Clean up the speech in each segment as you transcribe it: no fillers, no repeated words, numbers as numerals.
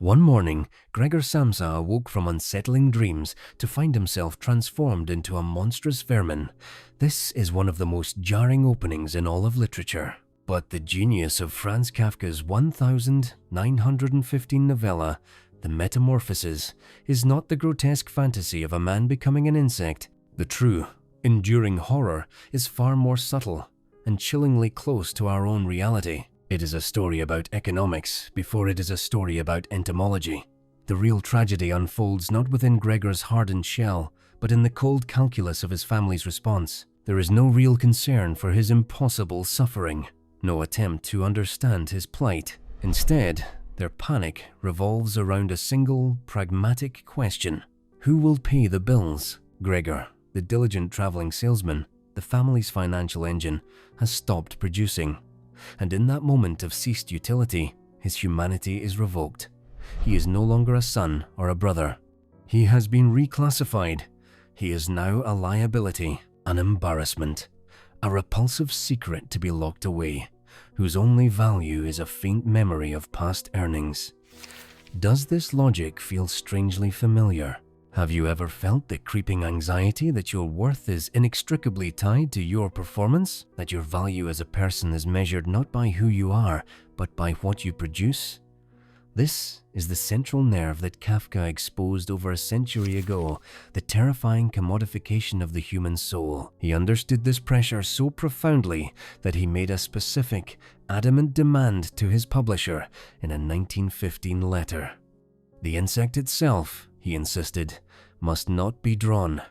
One morning, Gregor Samsa awoke from unsettling dreams to find himself transformed into a monstrous vermin. This is one of the most jarring openings in all of literature. But the genius of Franz Kafka's 1915 novella, The Metamorphosis, is not the grotesque fantasy of a man becoming an insect. The true, enduring horror is far more subtle and chillingly close to our own reality. It is a story about economics before it is a story about entomology. The real tragedy unfolds not within Gregor's hardened shell, but in the cold calculus of his family's response. There is no real concern for his impossible suffering, no attempt to understand his plight. Instead, their panic revolves around a single, pragmatic question. Who will pay the bills? Gregor, the diligent traveling salesman, the family's financial engine, has stopped producing. And in that moment of ceased utility, his humanity is revoked. He is no longer a son or a brother. He has been reclassified. He is now a liability, an embarrassment, a repulsive secret to be locked away, whose only value is a faint memory of past earnings. Does this logic feel strangely familiar? Have you ever felt the creeping anxiety that your worth is inextricably tied to your performance? That your value as a person is measured not by who you are, but by what you produce? This is the central nerve that Kafka exposed over a century ago, the terrifying commodification of the human soul. He understood this pressure so profoundly that he made a specific, adamant demand to his publisher in a 1915 letter. The insect itself, he insisted, must not be drawn,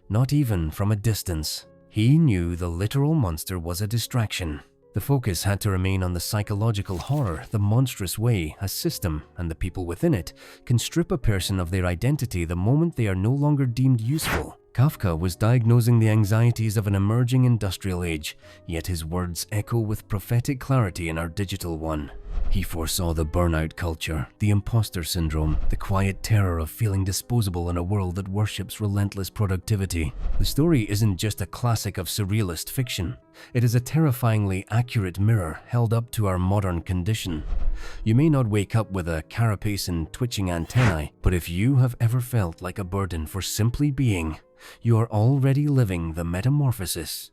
not even from a distance. He knew the literal monster was a distraction. The focus had to remain on the psychological horror, the monstrous way a system, and the people within it, can strip a person of their identity the moment they are no longer deemed useful. Kafka was diagnosing the anxieties of an emerging industrial age, yet his words echo with prophetic clarity in our digital one. He foresaw the burnout culture, the imposter syndrome, the quiet terror of feeling disposable in a world that worships relentless productivity. The story isn't just a classic of surrealist fiction. It is a terrifyingly accurate mirror held up to our modern condition. You may not wake up with a carapace and twitching antennae, but if you have ever felt like a burden for simply being, you are already living the metamorphosis.